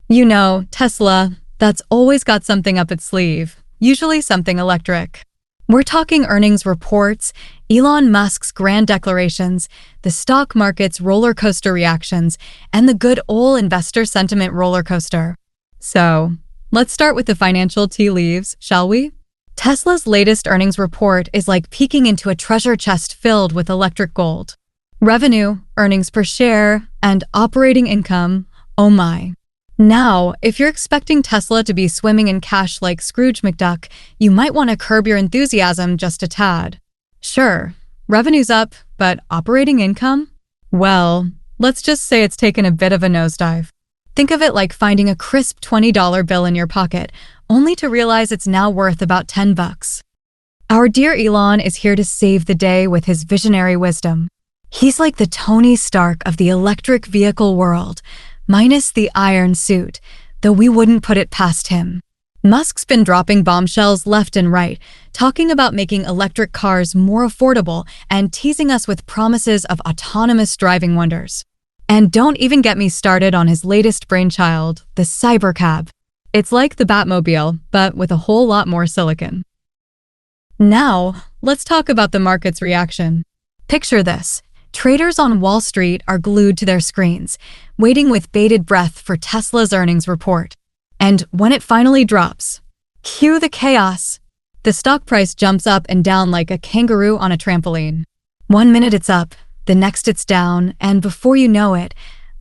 You know, Tesla, that's always got something up its sleeve, usually something electric. We're talking earnings reports, Elon Musk's grand declarations, the stock market's roller coaster reactions, and the good old investor sentiment roller coaster. So, let's start with the financial tea leaves, shall we? Tesla's latest earnings report is like peeking into a treasure chest filled with electric gold. Revenue, earnings per share, and operating income, oh my. Now, if you're expecting Tesla to be swimming in cash like Scrooge McDuck, you might want to curb your enthusiasm just a tad. Sure, revenue's up, but operating income? Well, let's just say it's taken a bit of a nosedive. Think of it like finding a crisp $20 bill in your pocket, only to realize it's now worth about $10. Our dear Elon is here to save the day with his visionary wisdom. He's like the Tony Stark of the electric vehicle world, minus the iron suit, though we wouldn't put it past him. Musk's been dropping bombshells left and right, talking about making electric cars more affordable and teasing us with promises of autonomous driving wonders. And don't even get me started on his latest brainchild, the Cybercab. It's like the Batmobile, but with a whole lot more silicon. Now, let's talk about the market's reaction. Picture this. Traders on Wall Street are glued to their screens, waiting with bated breath for Tesla's earnings report. And when it finally drops, cue the chaos. The stock price jumps up and down like a kangaroo on a trampoline. 1 minute it's up, the next it's down, and before you know it,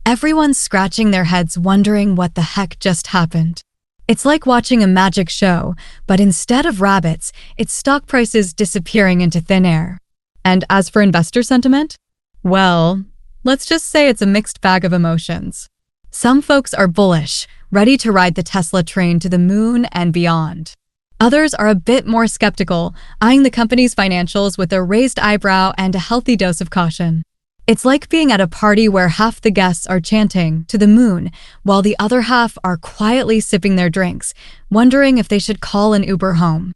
everyone's scratching their heads wondering what the heck just happened. It's like watching a magic show, but instead of rabbits, its stock price is disappearing into thin air. And as for investor sentiment? Well, let's just say it's a mixed bag of emotions. Some folks are bullish, ready to ride the Tesla train to the moon and beyond. Others are a bit more skeptical, eyeing the company's financials with a raised eyebrow and a healthy dose of caution. It's like being at a party where half the guests are chanting "to the moon," while the other half are quietly sipping their drinks, wondering if they should call an Uber home.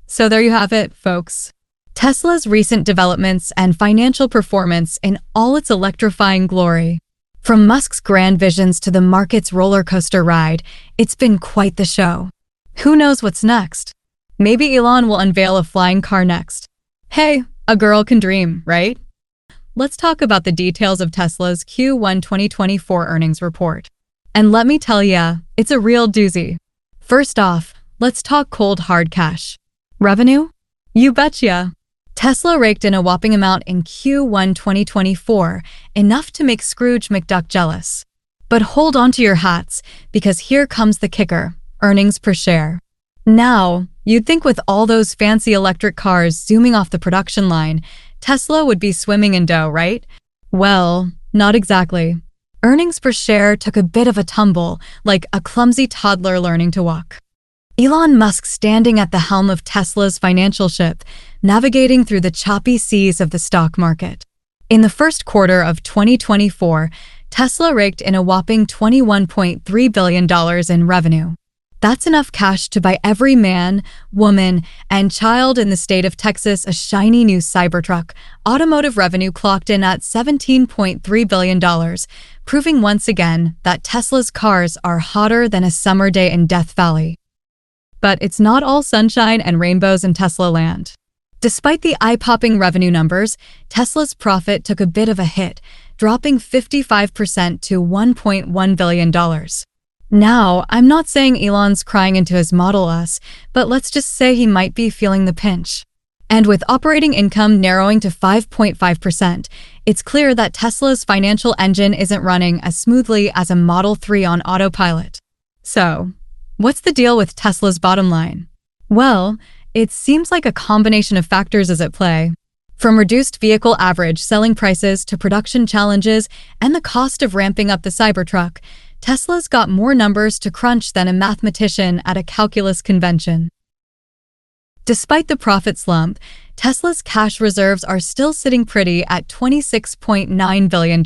So there you have it, folks. Tesla's recent developments and financial performance in all its electrifying glory. From Musk's grand visions to the market's roller coaster ride, it's been quite the show. Who knows what's next? Maybe Elon will unveil a flying car next. Hey, a girl can dream, right? Let's talk about the details of Tesla's Q1 2024 earnings report. And let me tell ya, it's a real doozy. First off, let's talk cold hard cash. Revenue? You betcha. Tesla raked in a whopping amount in Q1 2024, enough to make Scrooge McDuck jealous. But hold on to your hats, because here comes the kicker, earnings per share. Now, you'd think with all those fancy electric cars zooming off the production line, Tesla would be swimming in dough, right? Well, not exactly. Earnings per share took a bit of a tumble, like a clumsy toddler learning to walk. Elon Musk standing at the helm of Tesla's financial ship, navigating through the choppy seas of the stock market. In the first quarter of 2024, Tesla raked in a whopping $21.3 billion in revenue. That's enough cash to buy every man, woman, and child in the state of Texas a shiny new Cybertruck. Automotive revenue clocked in at $17.3 billion, proving once again that Tesla's cars are hotter than a summer day in Death Valley. But it's not all sunshine and rainbows in Tesla land. Despite the eye-popping revenue numbers, Tesla's profit took a bit of a hit, dropping 55% to $1.1 billion. Now, I'm not saying Elon's crying into his Model S, but let's just say he might be feeling the pinch. And with operating income narrowing to 5.5%, it's clear that Tesla's financial engine isn't running as smoothly as a Model 3 on autopilot. So, what's the deal with Tesla's bottom line? Well, it seems like a combination of factors is at play. From reduced vehicle average selling prices to production challenges and the cost of ramping up the Cybertruck, Tesla's got more numbers to crunch than a mathematician at a calculus convention. Despite the profit slump, Tesla's cash reserves are still sitting pretty at $26.9 billion.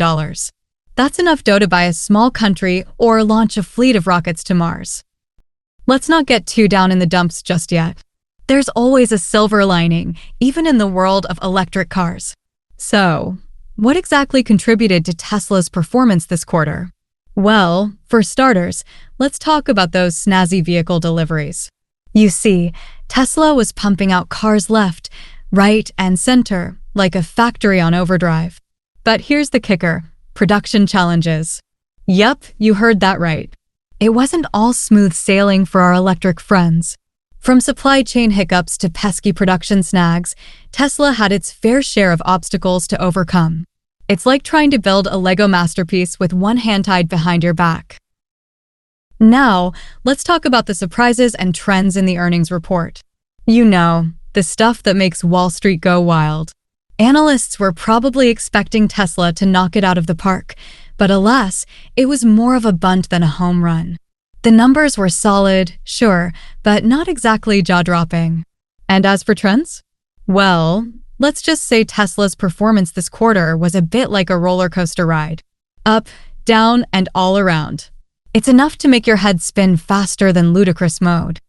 That's enough dough to buy a small country or launch a fleet of rockets to Mars. Let's not get too down in the dumps just yet. There's always a silver lining, even in the world of electric cars. So, what exactly contributed to Tesla's performance this quarter? Well, for starters, let's talk about those snazzy vehicle deliveries. You see, Tesla was pumping out cars left, right, and center, like a factory on overdrive. But here's the kicker: production challenges. Yup, you heard that right. It wasn't all smooth sailing for our electric friends. From supply chain hiccups to pesky production snags, Tesla had its fair share of obstacles to overcome. It's like trying to build a Lego masterpiece with one hand tied behind your back. Now, let's talk about the surprises and trends in the earnings report. You know, the stuff that makes Wall Street go wild. Analysts were probably expecting Tesla to knock it out of the park, but alas, it was more of a bunt than a home run. The numbers were solid, sure, but not exactly jaw-dropping. And as for trends? Well, let's just say Tesla's performance this quarter was a bit like a roller coaster ride. Up, down, and all around. It's enough to make your head spin faster than ludicrous mode.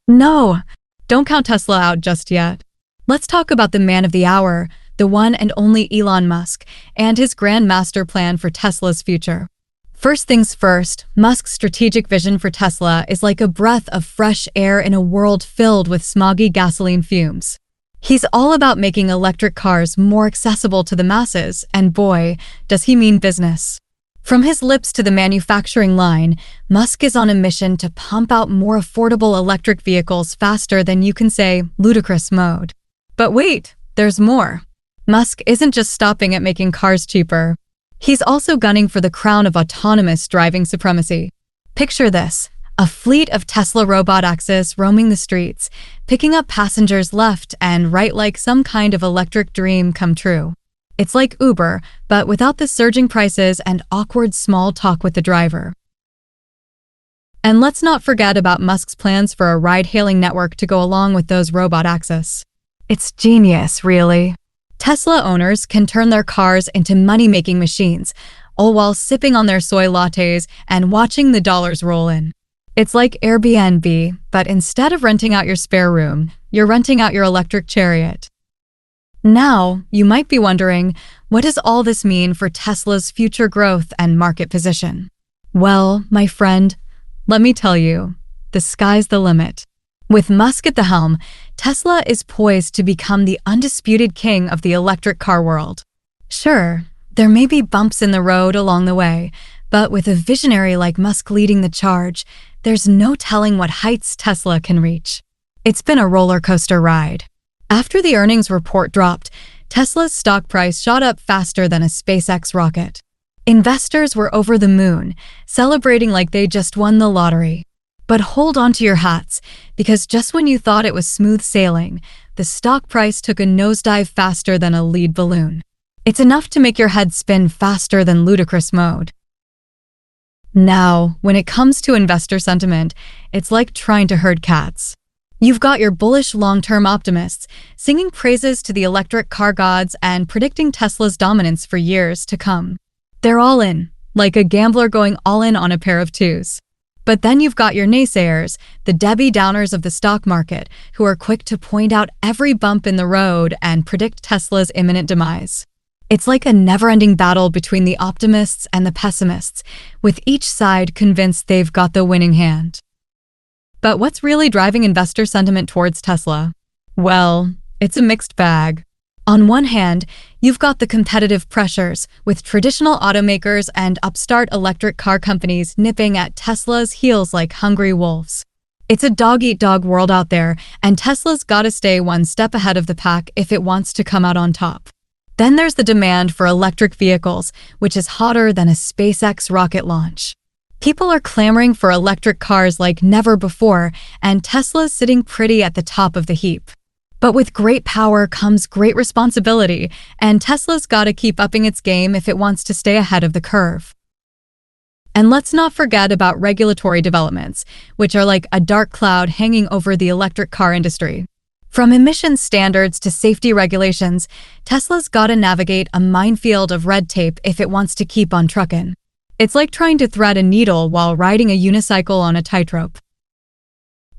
No, don't count Tesla out just yet. Let's talk about the man of the hour, the one and only Elon Musk, and his grand master plan for Tesla's future. First things first, Musk's strategic vision for Tesla is like a breath of fresh air in a world filled with smoggy gasoline fumes. He's all about making electric cars more accessible to the masses, and boy, does he mean business. From his lips to the manufacturing line, Musk is on a mission to pump out more affordable electric vehicles faster than you can say ludicrous mode. But wait, there's more. Musk isn't just stopping at making cars cheaper. He's also gunning for the crown of autonomous driving supremacy. Picture this: a fleet of Tesla robot axes roaming the streets, picking up passengers left and right like some kind of electric dream come true. It's like Uber, but without the surging prices and awkward small talk with the driver. And let's not forget about Musk's plans for a ride-hailing network to go along with those robot axes. It's genius, really. Tesla owners can turn their cars into money-making machines, all while sipping on their soy lattes and watching the dollars roll in. It's like Airbnb, but instead of renting out your spare room, you're renting out your electric chariot. Now, you might be wondering, what does all this mean for Tesla's future growth and market position? Well, my friend, let me tell you, the sky's the limit. With Musk at the helm, Tesla is poised to become the undisputed king of the electric car world. Sure, there may be bumps in the road along the way, but with a visionary like Musk leading the charge, there's no telling what heights Tesla can reach. It's been a roller coaster ride. After the earnings report dropped, Tesla's stock price shot up faster than a SpaceX rocket. Investors were over the moon, celebrating like they just won the lottery. But hold on to your hats, because just when you thought it was smooth sailing, the stock price took a nosedive faster than a lead balloon. It's enough to make your head spin faster than ludicrous mode. Now, when it comes to investor sentiment, it's like trying to herd cats. You've got your bullish long-term optimists singing praises to the electric car gods and predicting Tesla's dominance for years to come. They're all in, like a gambler going all in on a pair of twos. But then you've got your naysayers, the Debbie Downers of the stock market, who are quick to point out every bump in the road and predict Tesla's imminent demise. It's like a never-ending battle between the optimists and the pessimists, with each side convinced they've got the winning hand. But what's really driving investor sentiment towards Tesla? Well, it's a mixed bag. On one hand, you've got the competitive pressures, with traditional automakers and upstart electric car companies nipping at Tesla's heels like hungry wolves. It's a dog-eat-dog world out there, and Tesla's gotta stay one step ahead of the pack if it wants to come out on top. Then there's the demand for electric vehicles, which is hotter than a SpaceX rocket launch. People are clamoring for electric cars like never before, and Tesla's sitting pretty at the top of the heap. But with great power comes great responsibility, and Tesla's gotta keep upping its game if it wants to stay ahead of the curve. And let's not forget about regulatory developments, which are like a dark cloud hanging over the electric car industry. From emissions standards to safety regulations, Tesla's gotta navigate a minefield of red tape if it wants to keep on truckin'. It's like trying to thread a needle while riding a unicycle on a tightrope.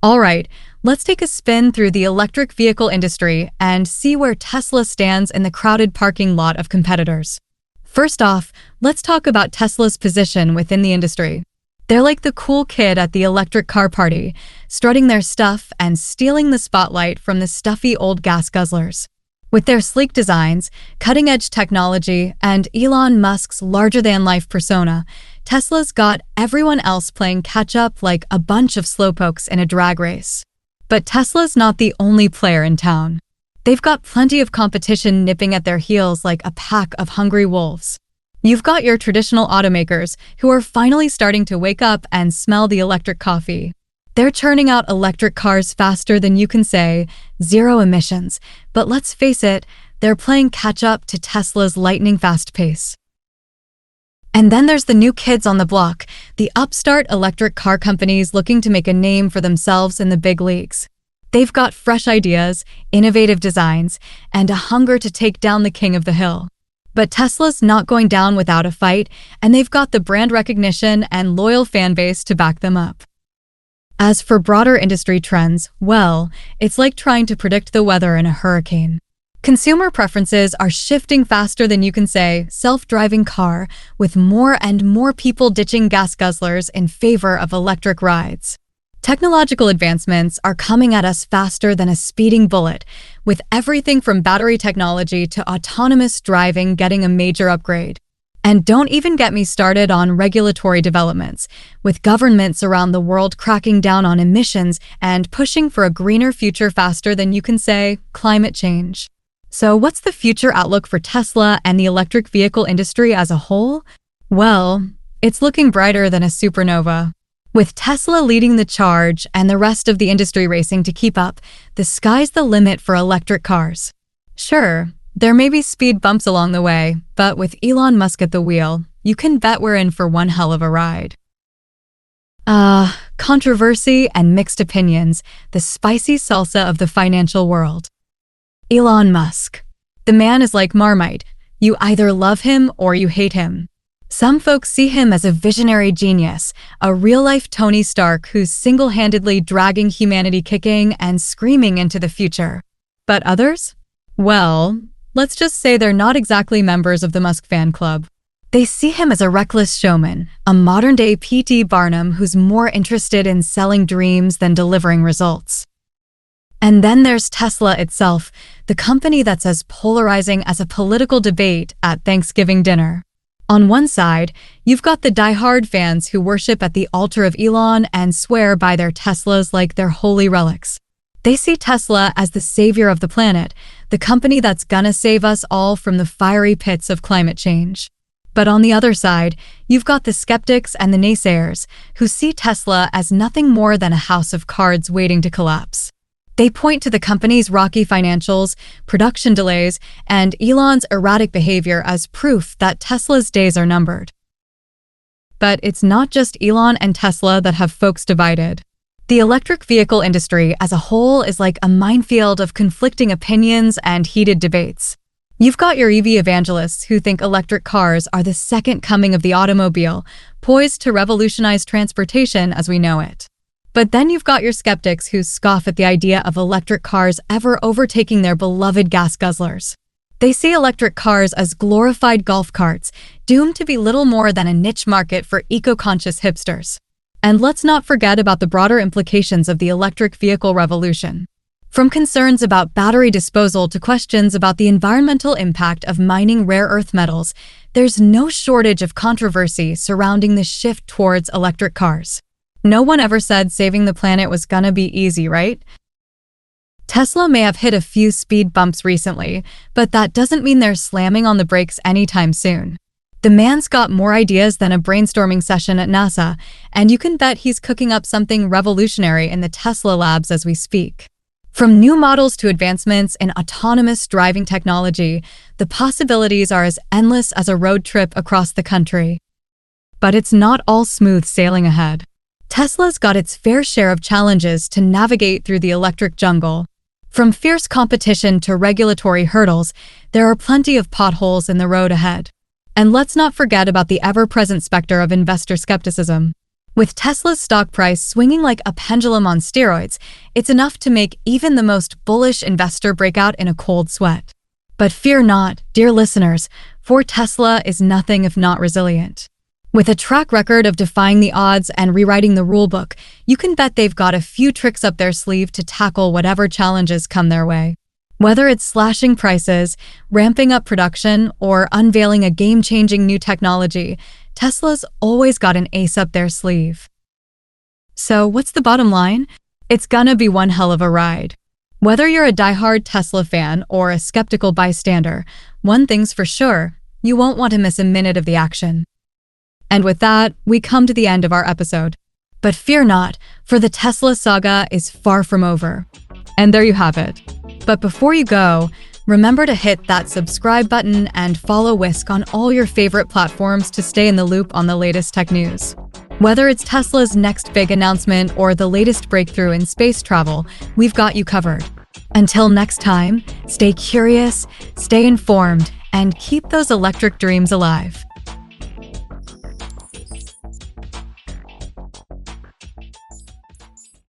All right, let's take a spin through the electric vehicle industry and see where Tesla stands in the crowded parking lot of competitors. First off, let's talk about Tesla's position within the industry. They're like the cool kid at the electric car party, strutting their stuff and stealing the spotlight from the stuffy old gas guzzlers. With their sleek designs, cutting-edge technology, and Elon Musk's larger-than-life persona, Tesla's got everyone else playing catch-up like a bunch of slowpokes in a drag race. But Tesla's not the only player in town. They've got plenty of competition nipping at their heels like a pack of hungry wolves. You've got your traditional automakers who are finally starting to wake up and smell the electric coffee. They're churning out electric cars faster than you can say, zero emissions. But let's face it, they're playing catch-up to Tesla's lightning-fast pace. And then there's the new kids on the block, the upstart electric car companies looking to make a name for themselves in the big leagues. They've got fresh ideas, innovative designs, and a hunger to take down the king of the hill. But Tesla's not going down without a fight, and they've got the brand recognition and loyal fan base to back them up. As for broader industry trends, well, it's like trying to predict the weather in a hurricane. Consumer preferences are shifting faster than you can say self-driving car, with more and more people ditching gas guzzlers in favor of electric rides. Technological advancements are coming at us faster than a speeding bullet, with everything from battery technology to autonomous driving getting a major upgrade. And don't even get me started on regulatory developments, with governments around the world cracking down on emissions and pushing for a greener future faster than you can say climate change. So what's the future outlook for Tesla and the electric vehicle industry as a whole? Well, it's looking brighter than a supernova. With Tesla leading the charge and the rest of the industry racing to keep up, the sky's the limit for electric cars. Sure, there may be speed bumps along the way, but with Elon Musk at the wheel, you can bet we're in for one hell of a ride. Controversy and mixed opinions, the spicy salsa of the financial world. Elon Musk. The man is like Marmite. You either love him or you hate him. Some folks see him as a visionary genius, a real-life Tony Stark who's single-handedly dragging humanity kicking and screaming into the future. But others? Well, let's just say they're not exactly members of the Musk fan club. They see him as a reckless showman, a modern-day P.T. Barnum who's more interested in selling dreams than delivering results. And then there's Tesla itself, the company that's as polarizing as a political debate at Thanksgiving dinner. On one side, you've got the die-hard fans who worship at the altar of Elon and swear by their Teslas like they're holy relics. They see Tesla as the savior of the planet, the company that's gonna save us all from the fiery pits of climate change. But on the other side, you've got the skeptics and the naysayers who see Tesla as nothing more than a house of cards waiting to collapse. They point to the company's rocky financials, production delays, and Elon's erratic behavior as proof that Tesla's days are numbered. But it's not just Elon and Tesla that have folks divided. The electric vehicle industry as a whole is like a minefield of conflicting opinions and heated debates. You've got your EV evangelists who think electric cars are the second coming of the automobile, poised to revolutionize transportation as we know it. But then you've got your skeptics who scoff at the idea of electric cars ever overtaking their beloved gas guzzlers. They see electric cars as glorified golf carts, doomed to be little more than a niche market for eco-conscious hipsters. And let's not forget about the broader implications of the electric vehicle revolution. From concerns about battery disposal to questions about the environmental impact of mining rare earth metals, there's no shortage of controversy surrounding the shift towards electric cars. No one ever said saving the planet was gonna be easy, right? Tesla may have hit a few speed bumps recently, but that doesn't mean they're slamming on the brakes anytime soon. The man's got more ideas than a brainstorming session at NASA, and you can bet he's cooking up something revolutionary in the Tesla labs as we speak. From new models to advancements in autonomous driving technology, the possibilities are as endless as a road trip across the country. But it's not all smooth sailing ahead. Tesla's got its fair share of challenges to navigate through the electric jungle. From fierce competition to regulatory hurdles, there are plenty of potholes in the road ahead. And let's not forget about the ever-present specter of investor skepticism. With Tesla's stock price swinging like a pendulum on steroids, it's enough to make even the most bullish investor break out in a cold sweat. But fear not, dear listeners, for Tesla is nothing if not resilient. With a track record of defying the odds and rewriting the rulebook, you can bet they've got a few tricks up their sleeve to tackle whatever challenges come their way. Whether it's slashing prices, ramping up production, or unveiling a game-changing new technology, Tesla's always got an ace up their sleeve. So what's the bottom line? It's gonna be one hell of a ride. Whether you're a diehard Tesla fan or a skeptical bystander, one thing's for sure, you won't want to miss a minute of the action. And with that, we come to the end of our episode. But fear not, for the Tesla saga is far from over. And there you have it. But before you go, remember to hit that subscribe button and follow WIZC on all your favorite platforms to stay in the loop on the latest tech news. Whether it's Tesla's next big announcement or the latest breakthrough in space travel, we've got you covered. Until next time, stay curious, stay informed, and keep those electric dreams alive.